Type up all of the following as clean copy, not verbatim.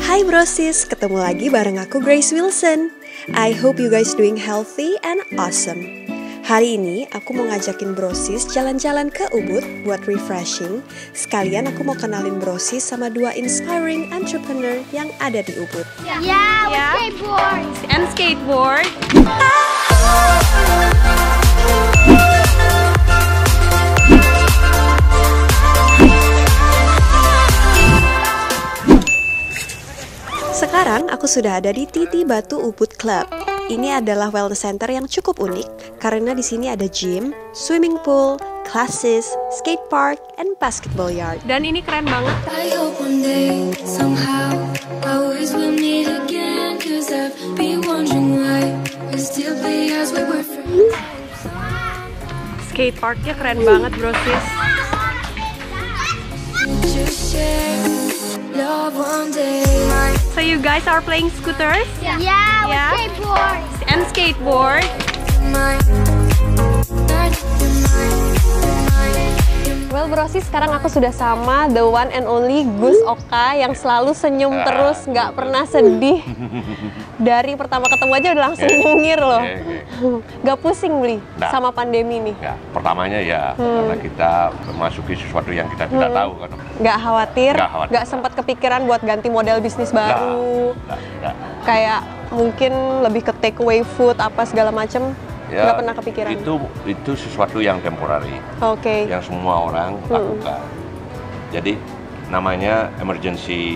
Hai brosis, ketemu lagi bareng aku Grace Wilson. I hope you guys doing healthy and awesome. Hari ini aku mau ngajakin brosis jalan-jalan ke Ubud buat refreshing. Sekalian aku mau kenalin brosis sama dua inspiring entrepreneur yang ada di Ubud. Skateboard and skateboard. Sekarang aku sudah ada di Titi Batu Ubud Club. Ini adalah wellness center yang cukup unik karena di sini ada gym, swimming pool, classes, skate park, and basketball yard. Dan ini keren banget. I hope one day, somehow, our words will meet again. Cause I've been wondering why we still play as we were friends. Skate parknya keren banget, brosis. Just share love one day. So you guys are playing scooters? Yeah, Yeah. skateboard. And skateboard. Well brosis, sekarang aku sudah sama the one and only Gus Oka yang selalu senyum terus, nggak pernah sedih. Dari pertama ketemu aja udah langsung nyengir loh. Nggak pusing beli sama pandemi nih? Ya, pertamanya ya karena kita memasuki sesuatu yang kita tidak tahu kan. Nggak khawatir, Nggak khawatir. nggak sempat kepikiran buat ganti model bisnis baru. Nggak. Kayak mungkin lebih ke take away food apa segala macem. Ya, nggak pernah kepikiran. Itu sesuatu yang temporary, Oke. yang semua orang lakukan. Jadi namanya emergency.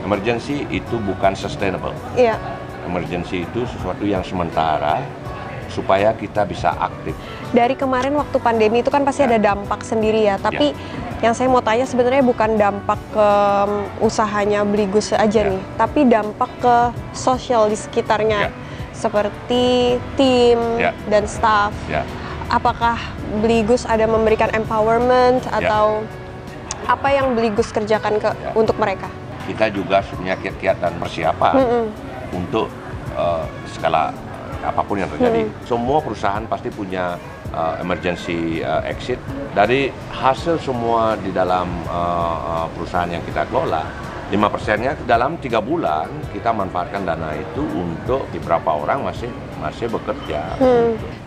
Emergency itu bukan sustainable. Iya. Emergency itu sesuatu yang sementara supaya kita bisa aktif. Dari kemarin waktu pandemi itu kan pasti ada dampak sendiri ya. Tapi yang saya mau tanya sebenarnya bukan dampak ke usahanya Beli Gus aja nih, tapi dampak ke sosial di sekitarnya. Seperti tim dan staff. Apakah Beli Gus ada memberikan empowerment atau apa yang Beli Gus kerjakan untuk mereka? Kita juga punya kiat-kiat dan persiapan untuk skala apapun yang terjadi. Semua perusahaan pasti punya emergency exit. Dari hasil semua di dalam perusahaan yang kita kelola, 5%-nya dalam 3 bulan kita manfaatkan dana itu untuk beberapa orang masih bekerja.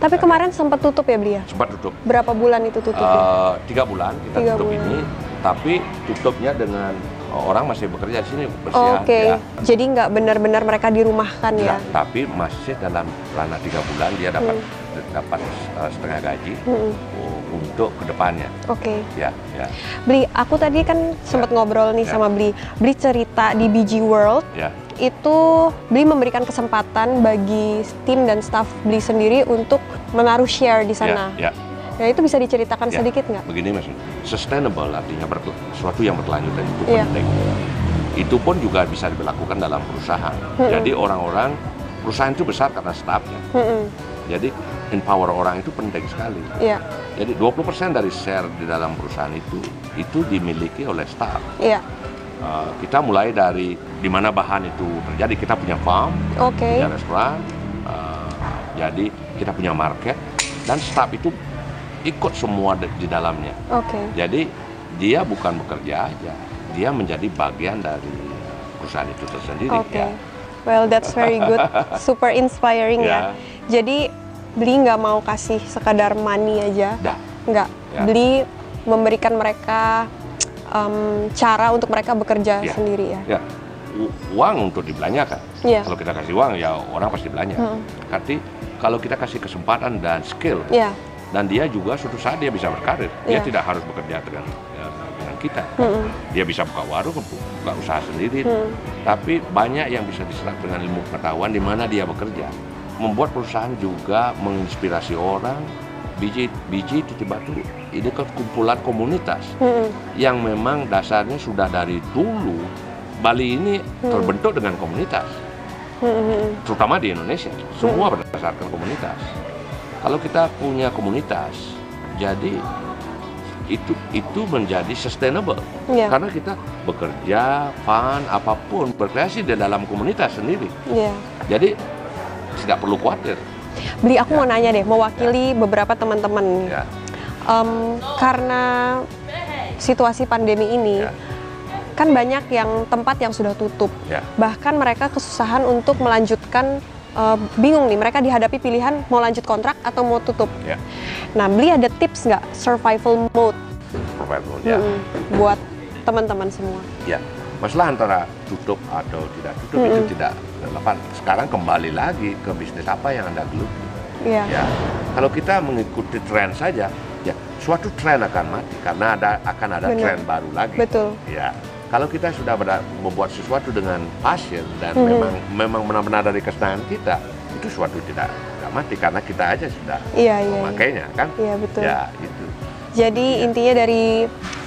Tapi kemarin sempat tutup ya Beli ya? Sempat tutup. Berapa bulan itu tutup? 3 bulan kita tutup ini, tapi tutupnya dengan orang masih bekerja di sini bersiap. Oke, jadi nggak benar-benar mereka dirumahkan ya? Tapi masih dalam ranah 3 bulan dia dapat setengah gaji untuk kedepannya. Oke. Ya. Beli, aku tadi kan sempat ngobrol nih sama Beli. Beli cerita di BG World. Itu Beli memberikan kesempatan bagi tim dan staff Beli sendiri untuk menaruh share di sana. Nah itu bisa diceritakan sedikit nggak? Begini mas, sustainable artinya sesuatu yang berkelanjutan itu penting. Itu pun juga bisa dilakukan dalam perusahaan. Jadi perusahaan itu besar karena staffnya. Jadi empower orang itu penting sekali. Jadi 20% dari share di dalam perusahaan itu dimiliki oleh staff. Kita mulai dari di mana bahan itu terjadi. Kita punya farm, punya restoran, jadi kita punya market dan staff itu ikut semua di dalamnya. Jadi dia bukan bekerja aja, dia menjadi bagian dari perusahaan itu tersendiri. Well, that's very good, super inspiring ya. Jadi Beli nggak mau kasih sekadar money aja, nggak. Beli memberikan mereka cara untuk mereka bekerja sendiri ya. Uang untuk dibelanjakan. Kalau kita kasih uang ya orang pasti belanja. Arti kalau kita kasih kesempatan dan skill. Dan dia juga suatu saat dia bisa berkarir. Dia tidak harus bekerja dengan kita. Dia bisa buka warung, buka usaha sendiri. Tapi banyak yang bisa diserap dengan ilmu pengetahuan di mana dia bekerja. Membuat perusahaan juga menginspirasi orang. Biji Titi Batu ini kan kumpulan komunitas yang memang dasarnya sudah dari dulu Bali ini terbentuk dengan komunitas. Terutama di Indonesia, semua berdasarkan komunitas. Kalau kita punya komunitas, jadi itu menjadi sustainable karena kita bekerja, fun, apapun berkreasi di dalam komunitas sendiri. Jadi tidak perlu khawatir. Beli, aku mau nanya deh, mewakili beberapa teman-teman. Karena situasi pandemi ini, kan banyak yang tempat yang sudah tutup. Bahkan mereka kesusahan untuk melanjutkan, bingung nih, mereka dihadapi pilihan mau lanjut kontrak atau mau tutup. Nah, Beli ada tips nggak survival mode? Survival mode, buat teman-teman semua. Ya, masalah antara tutup atau tidak tutup itu tidak relevan. Sekarang kembali lagi ke bisnis apa yang Anda geluti. Ya, kalau kita mengikuti tren saja, ya suatu tren akan mati karena akan ada tren baru lagi. Betul. Ya, kalau kita sudah membuat sesuatu dengan passion dan memang benar-benar dari kesenangan kita, itu suatu tidak mati karena kita aja sudah memakainya, kan? Iya, betul. Ya, itu. Jadi intinya dari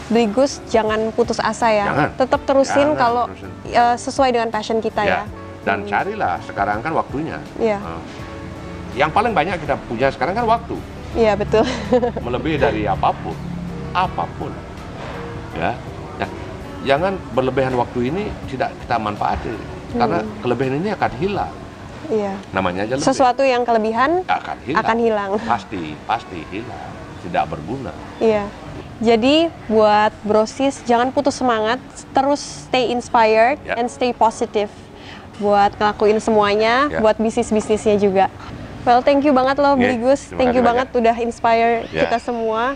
Beli Gus, jangan putus asa ya. Tetap terusin kalau sesuai dengan passion kita ya. Dan carilah, sekarang kan waktunya. Yang paling banyak kita punya sekarang kan waktu. Iya, betul. Melebihi dari apapun. Ya. Nah, jangan berlebihan waktu ini tidak kita manfaati. Karena kelebihan ini akan hilang. Iya. Namanya aja lebih. Sesuatu yang kelebihan akan hilang. Pasti hilang. Tidak berguna. Iya. Jadi buat Brosis, jangan putus semangat, terus stay inspired and stay positive buat ngelakuin semuanya, buat bisnis-bisnisnya juga. Well, thank you banget loh Beli Gus, thank you banget udah inspire kita semua.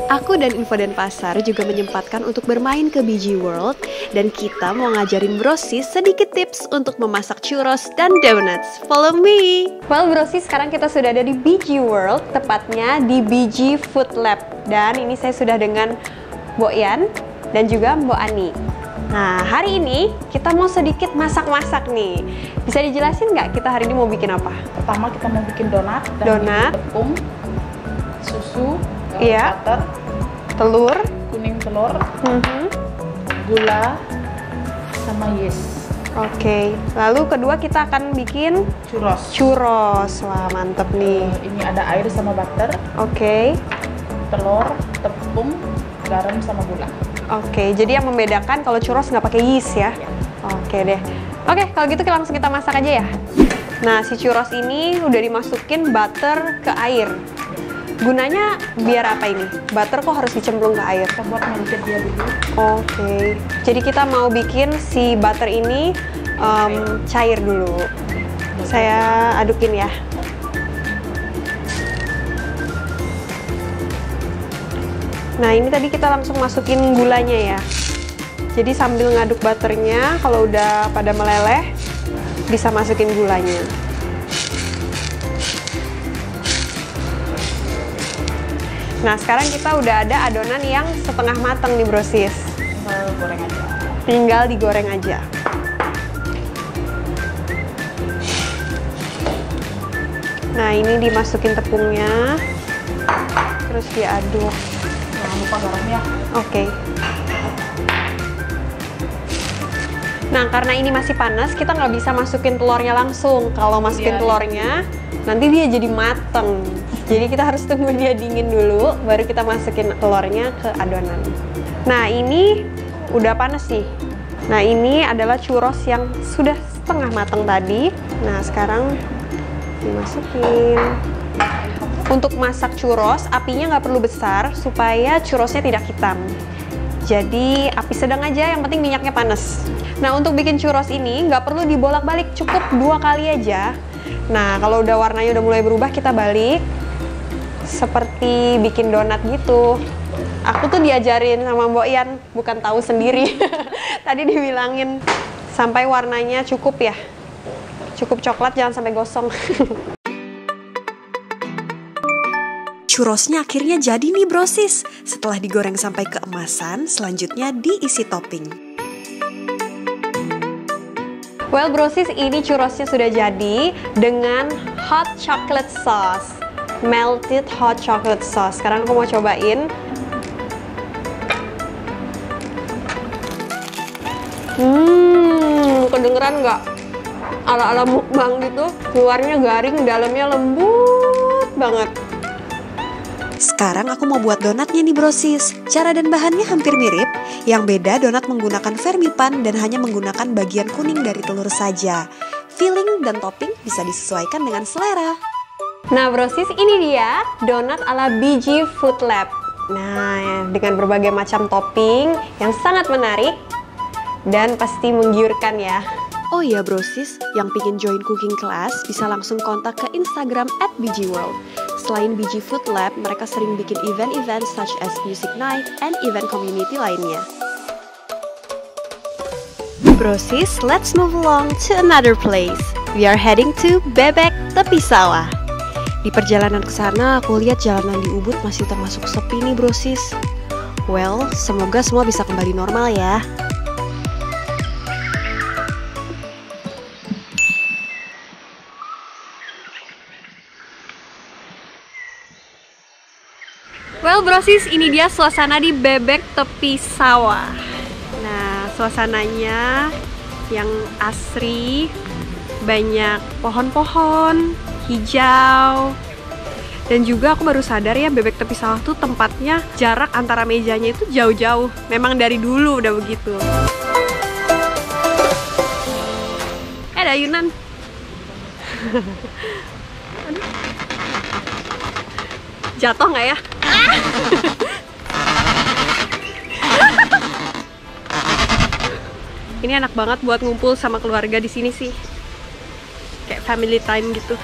Aku dan Info dan Pasar juga menyempatkan untuk bermain ke BG World dan kita mau ngajarin Brosis sedikit tips untuk memasak churros dan donuts. Follow me! Well Brosis, sekarang kita sudah ada di BG World, tepatnya di BG Food Lab. Dan ini saya sudah dengan Mbok Yan dan juga Mbok Ani. Nah, hari ini kita mau sedikit masak-masak nih. Bisa dijelasin nggak kita hari ini mau bikin apa? Pertama kita mau bikin donat, tepung, susu, butter, telur, kuning telur, gula, sama yeast. Oke, lalu kedua kita akan bikin churros. Wah, mantep nih. Ini ada air sama butter. Oke. Telur, tepung, garam sama gula. Oke, jadi yang membedakan kalau churros nggak pakai yeast ya? Oke deh. Oke, kalau gitu langsung kita masak aja ya. Nah, si churros ini udah dimasukin butter ke air. Gunanya biar apa ini? Butter kok harus dicemplung ke air? Kita buat ngeluncur dia dulu. Oke. Jadi kita mau bikin si butter ini cair dulu. Saya adukin ya. Nah, ini tadi kita langsung masukin gulanya ya. Jadi sambil ngaduk butternya, kalau udah pada meleleh, bisa masukin gulanya. Nah, sekarang kita udah ada adonan yang setengah matang nih Brosis. Tinggal goreng aja. Tinggal digoreng aja. Nah, ini dimasukin tepungnya, terus diaduk. Jangan lupa garamnya. Oke. Nah, karena ini masih panas, kita nggak bisa masukin telurnya langsung. Kalau masukin telurnya, nanti dia jadi mateng. Jadi kita harus tunggu dia dingin dulu, baru kita masukin telurnya ke adonan. Nah, ini udah panas nih. Nah, ini adalah churros yang sudah setengah matang tadi. Nah, sekarang dimasukin. Untuk masak churros, apinya nggak perlu besar supaya churrosnya tidak hitam. Jadi api sedang aja, yang penting minyaknya panas. Nah, untuk bikin churros ini nggak perlu dibolak-balik, cukup 2 kali aja. Nah, kalau udah warnanya udah mulai berubah, kita balik. Seperti bikin donat gitu. Aku tuh diajarin sama Mbok Yan, bukan tahu sendiri. Tadi dibilangin sampai warnanya cukup ya. Cukup coklat, jangan sampai gosong. Churrosnya akhirnya jadi nih Brosis. Setelah digoreng sampai keemasan, selanjutnya diisi topping. Well Brosis, ini churrosnya sudah jadi dengan hot chocolate sauce. Melted hot chocolate sauce. Sekarang aku mau cobain. Kedengeran nggak? Ala-ala mukbang gitu. Luarnya garing, dalamnya lembut banget. Sekarang aku mau buat donatnya nih brosis. Cara dan bahannya hampir mirip. Yang beda donat menggunakan vermipan dan hanya menggunakan bagian kuning dari telur saja. Filling dan topping bisa disesuaikan dengan selera. Nah brosis, ini dia donat ala BG Food Lab. Nah, dengan berbagai macam topping yang sangat menarik dan pasti menggiurkan ya. Oh iya brosis, yang pingin join cooking class bisa langsung kontak ke Instagram @bgworld. Selain BG Food Lab, mereka sering bikin event-event such as music night and event community lainnya. Brosis, let's move along to another place. We are heading to Bebek Tepi Sawah. Di perjalanan ke sana, aku lihat jalanan di Ubud masih termasuk sepi nih brosis. Well, semoga semua bisa kembali normal ya. Well brosis, ini dia suasana di Bebek Tepi Sawah. Nah, suasananya yang asri, banyak pohon-pohon, hijau. Dan juga aku baru sadar ya, Bebek Tepi Sawah tuh tempatnya jarak antara mejanya itu jauh-jauh. Memang dari dulu udah begitu. Ada ayunan. Jatuh nggak ya? Ini enak banget buat ngumpul sama keluarga di sini sih. Kayak family time gitu.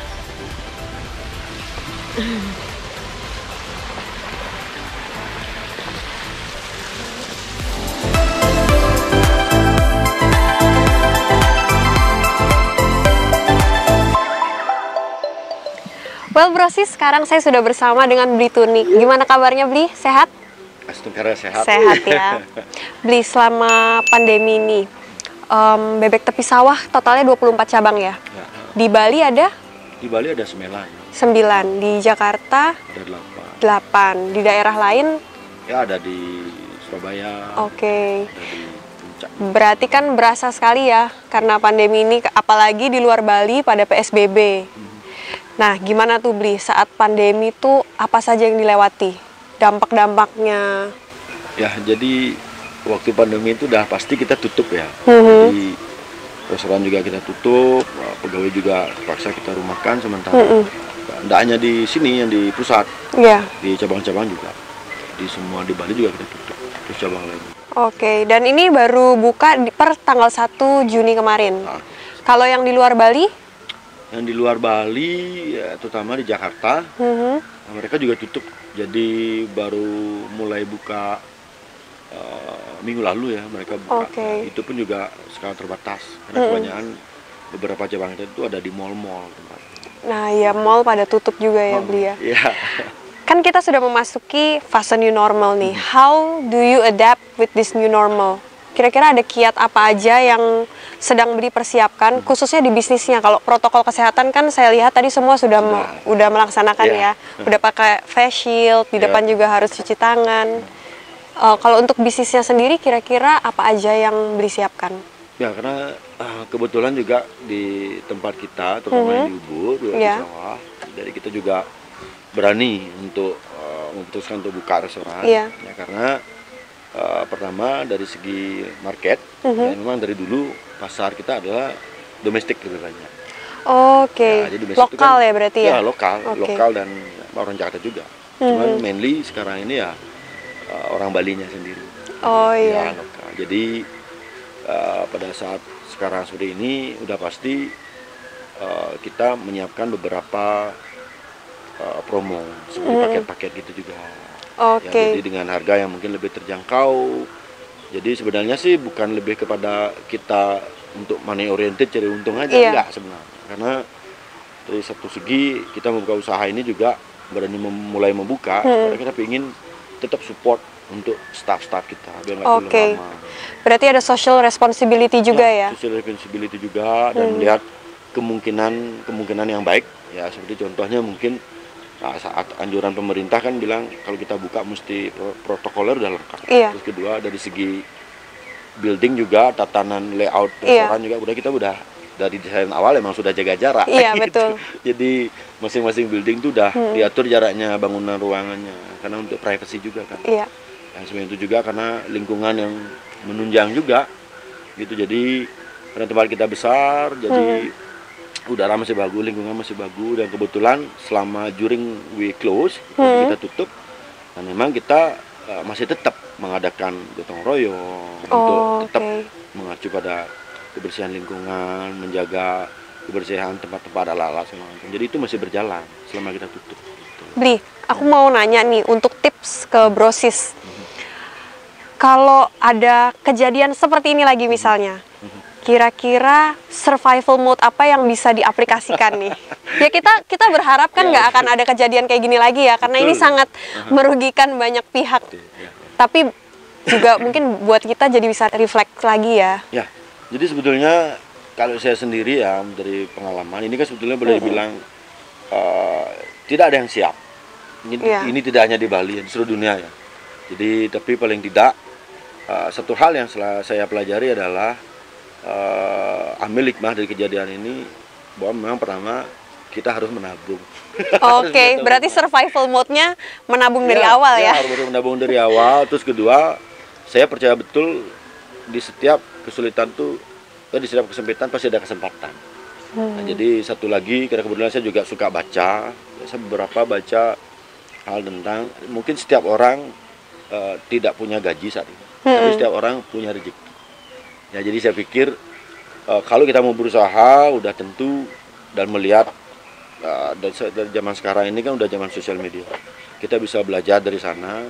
Well brosis, sekarang saya sudah bersama dengan Bli Tunik. Gimana kabarnya Bli? Sehat? Astagfirullah, sehat. Sehat ya. Bli, selama pandemi ini, Bebek Tepi Sawah totalnya 24 cabang ya? Ya. Di Bali ada? Di Bali ada 9. 9. Di Jakarta? Ada 8. Di daerah lain? Ya, ada di Surabaya. Oke. Ada di Puncak. Berarti kan berasa sekali ya, karena pandemi ini, apalagi di luar Bali pada PSBB. Nah, gimana tuh Bli, saat pandemi tuh apa saja yang dilewati? Dampak-dampaknya? Ya, jadi waktu pandemi itu udah pasti kita tutup ya. Jadi restoran juga kita tutup, pegawai juga terpaksa kita rumahkan sementara. Nggak hanya di sini, yang di pusat, di cabang-cabang juga. Di semua di Bali juga kita tutup, terus cabang lain. Oke, dan ini baru buka per tanggal 1 Juni kemarin. Nah, kalau yang di luar Bali? Yang di luar Bali, ya, terutama di Jakarta, mereka juga tutup. Jadi baru mulai buka minggu lalu ya, mereka buka. Nah, itu pun juga sekarang terbatas karena kebanyakan beberapa cabang itu ada di mall-mall tempat. Nah ya, mall pada tutup juga ya Bli ya. Iya. Kan kita sudah memasuki fase new normal nih. How do you adapt with this new normal? Kira-kira ada kiat apa aja yang sedang Bli persiapkan, khususnya di bisnisnya? Kalau protokol kesehatan kan saya lihat tadi semua sudah melaksanakan ya. Udah pakai face shield, di depan juga harus cuci tangan. Kalau untuk bisnisnya sendiri, kira-kira apa aja yang Bli siapkan? Ya, karena kebetulan juga di tempat kita, terutama di Ubud, di Sawah, jadi kita juga berani untuk memutuskan untuk buka restoran. Ya, karena pertama dari segi market, ya, memang dari dulu pasar kita adalah domestik lebih banyak. Oke, lokal kan, ya berarti ya? Ya, lokal dan orang Jakarta juga. Cuman mainly sekarang ini ya orang Balinya sendiri. Oh iya. Ya, lokal. Jadi pada saat sekarang seperti ini udah pasti kita menyiapkan beberapa promo seperti paket-paket gitu juga. Ya, jadi dengan harga yang mungkin lebih terjangkau. Jadi sebenarnya sih bukan lebih kepada kita untuk money oriented cari untung aja, enggak sebenarnya. Karena dari satu segi kita membuka usaha ini juga berani mulai membuka, karena kita ingin tetap support untuk staff-staff kita biar nggak terlalu lama. Berarti ada social responsibility juga ya? Social responsibility juga dan melihat kemungkinan yang baik. Ya seperti contohnya mungkin saat anjuran pemerintah kan bilang kalau kita buka mesti protokoler udah lengkap. Terus kedua dari segi building juga tatanan layout restoran juga kita udah dari desain awal emang sudah jaga jarak. Iya, gitu. betul. Jadi masing-masing building itu udah diatur jaraknya, bangunan ruangannya, karena untuk privacy juga kan. Iya. Yang selain itu juga karena lingkungan yang menunjang juga, gitu. Jadi karena tempat kita besar, jadi udara masih bagus, lingkungan masih bagus, dan kebetulan selama during we close, kita tutup, dan memang kita masih tetap mengadakan gotong royong untuk tetap mengacu pada kebersihan lingkungan, menjaga kebersihan tempat-tempat alat-alat segala macam. Jadi itu masih berjalan selama kita tutup. Gitu. Bli, aku mau nanya nih untuk tips ke Brosis. Kalau ada kejadian seperti ini lagi misalnya, kira-kira survival mode apa yang bisa diaplikasikan nih? Ya kita berharap kan nggak akan ada kejadian kayak gini lagi ya, karena ini sangat merugikan banyak pihak. Tapi juga mungkin buat kita jadi bisa reflect lagi ya. Ya, jadi sebetulnya kalau saya sendiri ya dari pengalaman ini kan sebetulnya boleh dibilang tidak ada yang siap. Ini tidak hanya di Bali, di seluruh dunia ya. Jadi tapi paling tidak satu hal yang saya pelajari adalah ambil hikmah dari kejadian ini, bahwa memang pertama kita harus menabung. Oke, berarti survival mode-nya menabung dari awal ya? Harus menabung dari awal. Terus kedua, saya percaya betul di setiap kesulitan tuh, di setiap kesempitan pasti ada kesempatan. Nah, jadi satu lagi, karena kebetulan saya juga suka baca, saya beberapa baca hal tentang mungkin setiap orang tidak punya gaji saat ini, tapi setiap orang punya rezeki. Ya, jadi saya pikir kalau kita mau berusaha, udah tentu dan melihat dari zaman sekarang ini kan udah zaman sosial media, kita bisa belajar dari sana.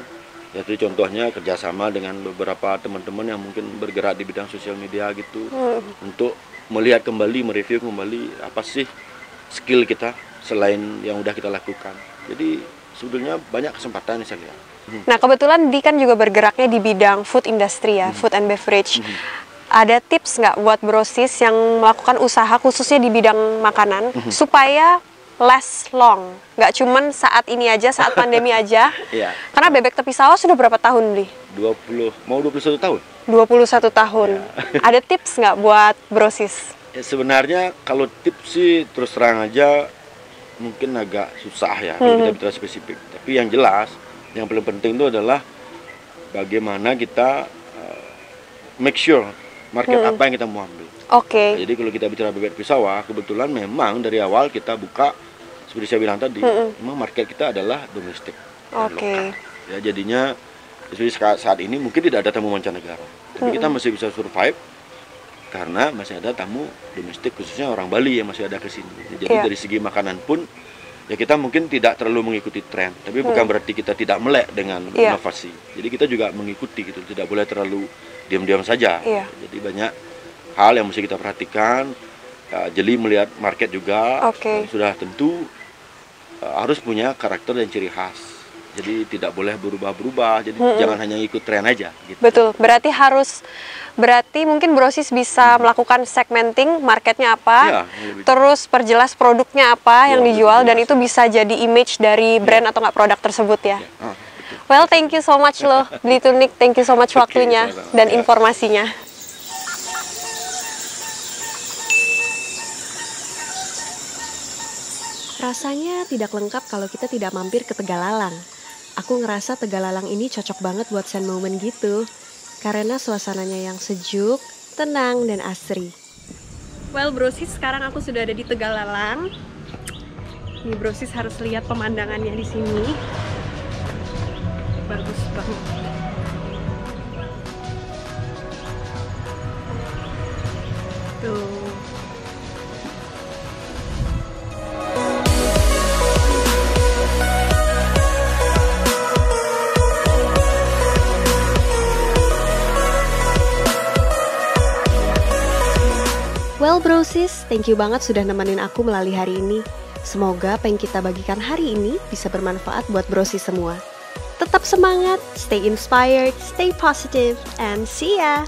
Jadi contohnya kerjasama dengan beberapa teman-teman yang mungkin bergerak di bidang sosial media gitu, untuk melihat kembali, mereview kembali apa sih skill kita selain yang udah kita lakukan. Jadi sebetulnya banyak kesempatan yang saya lihat. Nah, kebetulan Di kan juga bergeraknya di bidang food industry ya, food and beverage. Ada tips nggak buat Brosis yang melakukan usaha khususnya di bidang makanan supaya last long, nggak cuman saat ini aja, saat pandemi aja? Karena bebek tepi sawah sudah berapa tahun, Bli? 21 tahun. 21 tahun. Ada tips nggak buat Brosis? Ya, sebenarnya kalau tips sih terus terang aja mungkin agak susah ya kalau kita bicara spesifik. Tapi yang jelas, yang paling penting itu adalah bagaimana kita make sure market apa yang kita mau ambil. Nah, jadi kalau kita bicara bebek tepi sawah, kebetulan memang dari awal kita buka, seperti saya bilang tadi, memang market kita adalah domestik dan lokal. Ya, jadinya saat ini mungkin tidak ada tamu mancanegara, tapi kita masih bisa survive karena masih ada tamu domestik, khususnya orang Bali yang masih ada ke sini. Jadi dari segi makanan pun ya kita mungkin tidak terlalu mengikuti tren, tapi bukan berarti kita tidak melek dengan inovasi. Jadi kita juga mengikuti gitu, tidak boleh terlalu diam-diam saja. Jadi banyak hal yang mesti kita perhatikan, jeli melihat market juga. Sudah tentu harus punya karakter dan ciri khas. Jadi tidak boleh berubah-berubah. Jadi jangan hanya ikut tren aja. Gitu. Betul. Berarti mungkin Brosis bisa melakukan segmenting marketnya apa, terus perjelas produknya apa yang dijual, dan itu bisa jadi image dari brand atau nggak produk tersebut ya. Well, thank you so much loh, Bli Tunik. Thank you so much waktunya dan informasinya. Rasanya tidak lengkap kalau kita tidak mampir ke Tegalalang. Aku ngerasa Tegalalang ini cocok banget buat send moment gitu, karena suasananya yang sejuk, tenang, dan asri. Well, Brosis, sekarang aku sudah ada di Tegalalang. Nih, Brosis harus lihat pemandangannya di sini. Bagus banget. Tuh. Well Brosis, thank you banget sudah nemenin aku melalui hari ini. Semoga apa yang kita bagikan hari ini bisa bermanfaat buat Brosis semua. Tetap semangat, stay inspired, stay positive, and see ya!